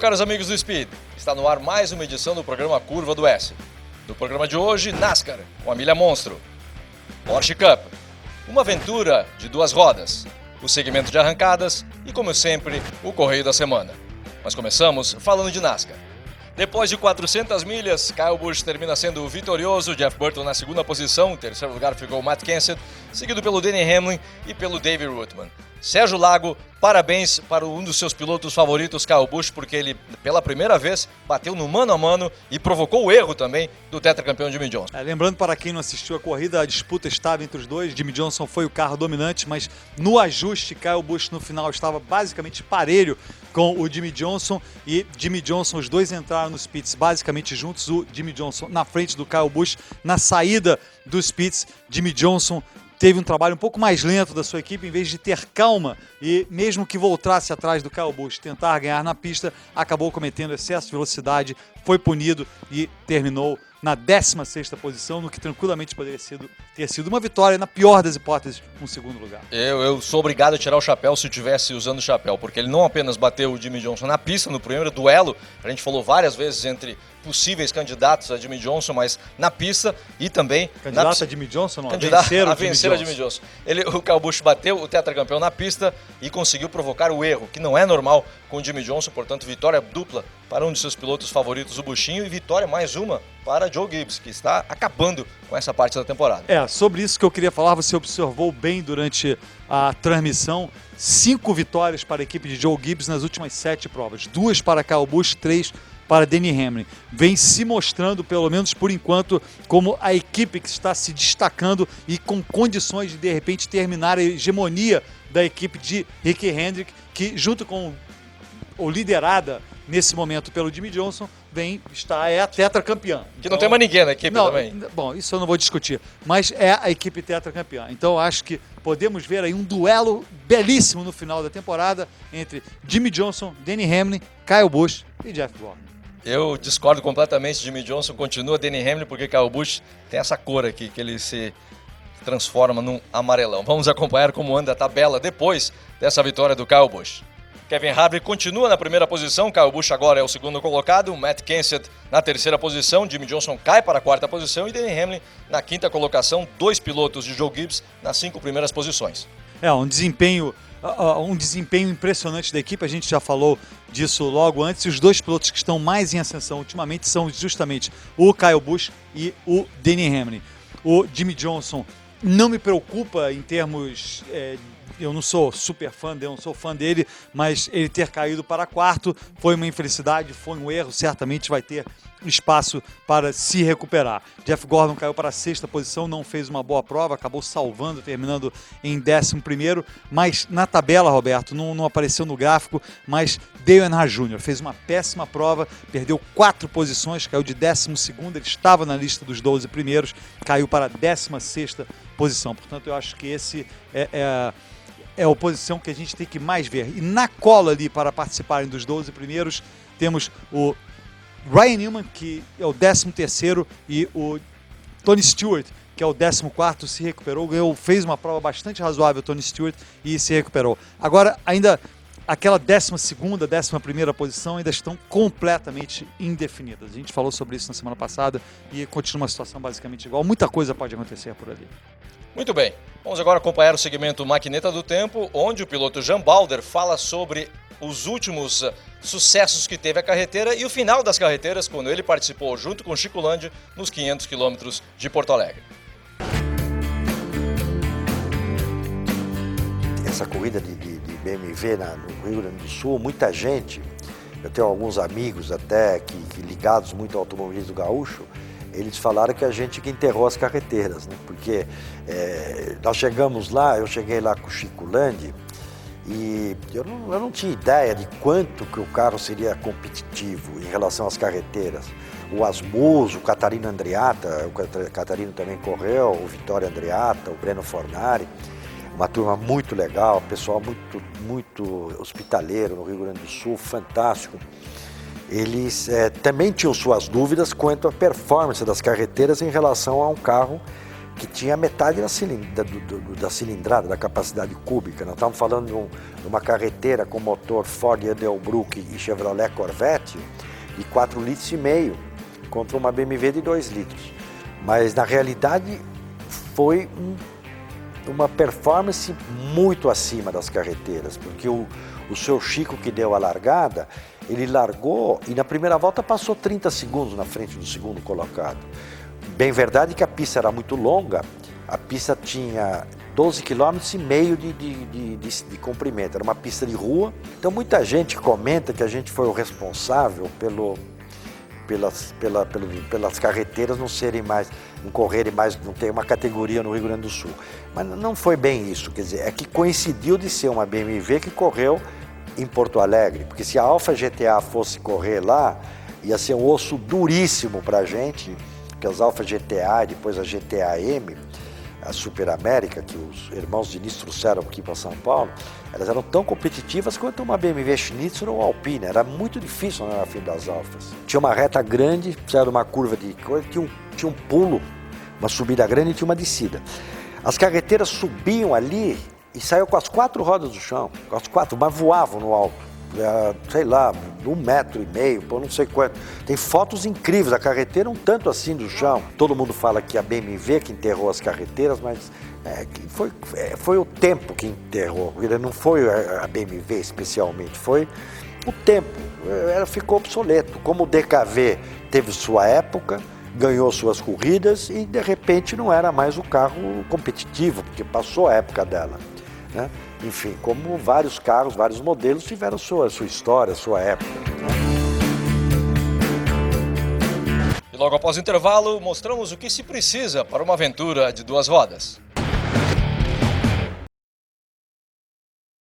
caros amigos do Speed, está no ar mais uma edição do programa Curva do S. No programa de hoje, NASCAR, com a milha monstro, Porsche Cup, uma aventura de duas rodas, o segmento de arrancadas e, como sempre, o Correio da Semana. Mas começamos falando de NASCAR. Depois de 400 milhas, Kyle Busch termina sendo vitorioso, Jeff Burton na segunda posição, em terceiro lugar ficou Matt Kenseth, seguido pelo Denny Hamlin e pelo David Ruttman. Sérgio Lago, parabéns para um dos seus pilotos favoritos, Kyle Busch, porque ele, pela primeira vez, bateu no mano a mano e provocou o erro também do tetracampeão Jimmie Johnson. Lembrando para quem não assistiu a corrida, a disputa estava entre os dois, Jimmie Johnson foi o carro dominante, mas no ajuste, Kyle Busch no final estava basicamente parelho com o Jimmie Johnson e Jimmie Johnson, os dois entraram nos pits basicamente juntos, o Jimmie Johnson na frente do Kyle Busch, na saída dos pits, Jimmie Johnson teve um trabalho um pouco mais lento da sua equipe, em vez de ter calma e mesmo que voltasse atrás do Kyle Busch, tentar ganhar na pista, acabou cometendo excesso de velocidade, foi punido e terminou na 16ª posição, no que tranquilamente poderia ter sido uma vitória, na pior das hipóteses, um segundo lugar. Eu sou obrigado a tirar o chapéu se eu estivesse usando o chapéu, porque ele não apenas bateu o Jimmie Johnson na pista, no primeiro duelo, a gente falou várias vezes entre possíveis candidatos a Jimmie Johnson, mas na pista e também... Candidato a Jimmie Johnson? Não, a vencer a Jimmie Johnson. O Kyle Busch bateu o tetracampeão na pista e conseguiu provocar o erro, que não é normal com o Jimmie Johnson, portanto vitória dupla para um de seus pilotos favoritos, o Buschinho, e vitória mais uma para Joe Gibbs, que está acabando com essa parte da temporada. Sobre isso que eu queria falar, você observou bem durante a transmissão, 5 vitórias para a equipe de Joe Gibbs nas últimas 7 provas, 2 para Kyle Busch, 3 para Denny Hamlin. Vem se mostrando, pelo menos por enquanto, como a equipe que está se destacando e com condições de repente, terminar a hegemonia da equipe de Ricky Hendrick, que junto com ou liderada nesse momento pelo Jimmie Johnson, é a tetracampeã. Que não tem mais ninguém na equipe também. Bom, isso eu não vou discutir, mas é a equipe tetracampeã. Então acho que podemos ver aí um duelo belíssimo no final da temporada entre Jimmie Johnson, Denny Hamlin, Kyle Busch e Jeff Gordon. Eu discordo completamente, Jimmie Johnson continua Denny Hamlin, porque Kyle Busch tem essa cor aqui, que ele se transforma num amarelão. Vamos acompanhar como anda a tabela depois dessa vitória do Kyle Busch. Kevin Harvick continua na primeira posição, Kyle Busch agora é o segundo colocado, Matt Kenseth na terceira posição, Jimmie Johnson cai para a quarta posição e Denny Hamlin na quinta colocação, 2 pilotos de Joe Gibbs nas 5 primeiras posições. Um desempenho impressionante da equipe, a gente já falou disso logo antes, e os 2 pilotos que estão mais em ascensão ultimamente são justamente o Kyle Busch e o Denny Hamlin. O Jimmie Johnson não me preocupa em termos... eu não sou super fã dele, não sou fã dele, mas ele ter caído para quarto foi uma infelicidade, foi um erro, certamente vai ter espaço para se recuperar. Jeff Gordon caiu para a 6ª posição, não fez uma boa prova, acabou salvando, terminando em 11º, mas na tabela, Roberto, não apareceu no gráfico, mas Dale Earnhardt Jr. fez uma péssima prova, perdeu 4 posições, caiu de 12º, ele estava na lista dos 12 primeiros, caiu para a 16ª posição, portanto eu acho que esse é a posição que a gente tem que mais ver. E na cola ali para participarem dos 12 primeiros, temos o Ryan Newman, que é o 13º, e o Tony Stewart, que é o 14º, se recuperou, fez uma prova bastante razoável, Tony Stewart, e se recuperou. Agora, ainda aquela 12ª, 11ª posição ainda estão completamente indefinidas. A gente falou sobre isso na semana passada e continua uma situação basicamente igual. Muita coisa pode acontecer por ali. Muito bem, vamos agora acompanhar o segmento Maquineta do Tempo, onde o piloto Jean Balder fala sobre os últimos sucessos que teve a carreteira e o final das carreteiras, quando ele participou junto com Chico Landi nos 500 quilômetros de Porto Alegre. Essa corrida de BMW no Rio Grande do Sul, muita gente, eu tenho alguns amigos até que ligados muito ao automobilismo gaúcho, eles falaram que a gente que enterrou as carreteiras, né? Porque nós chegamos lá, eu cheguei lá com o Chico Landi e eu não tinha ideia de quanto que o carro seria competitivo em relação às carreteiras. O Asmuso, o Catarino Andreatta, o Catarino também correu, o Vittorio Andreatta, o Breno Fornari, uma turma muito legal, pessoal muito hospitaleiro no Rio Grande do Sul, fantástico. Eles também tinham suas dúvidas quanto à performance das carreteiras em relação a um carro que tinha metade da cilindrada, da capacidade cúbica. Nós estamos falando de uma carreteira com motor Ford Edelbrook e Chevrolet Corvette de 4,5 litros contra uma BMW de 2 litros. Mas, na realidade, foi uma performance muito acima das carreteiras, porque o seu Chico, que deu a largada, ele largou e na primeira volta passou 30 segundos na frente do segundo colocado. Bem verdade que a pista era muito longa, a pista tinha 12,5 km de comprimento, era uma pista de rua. Então muita gente comenta que a gente foi o responsável pelas carreteiras não correrem mais, não ter uma categoria no Rio Grande do Sul. Mas não foi bem isso, quer dizer, é que coincidiu de ser uma BMW que correu em Porto Alegre, porque se a Alfa GTA fosse correr lá, ia ser um osso duríssimo para a gente, que as Alfa GTA e depois a GTA M, a Super América, que os irmãos Diniz trouxeram aqui para São Paulo, elas eram tão competitivas quanto uma BMW Schnitzer ou Alpine, era muito difícil na fim das Alfas. Tinha uma reta grande, precisava de uma curva de coisa, tinha um pulo, uma subida grande e tinha uma descida. As carreteiras subiam ali e saiu com as 4 rodas do chão, com as 4, mas voavam no alto, sei lá, 1,5 metro, por não sei quanto. Tem fotos incríveis da carreteira, um tanto assim do chão. Todo mundo fala que a BMW que enterrou as carreteiras, mas foi o tempo que enterrou, não foi a BMW especialmente, foi o tempo, ela ficou obsoleto. Como o DKV teve sua época, ganhou suas corridas e de repente não era mais o carro competitivo, porque passou a época dela, né? Enfim, como vários carros, vários modelos tiveram sua história, sua época, né? E logo após o intervalo, mostramos o que se precisa para uma aventura de 2 rodas.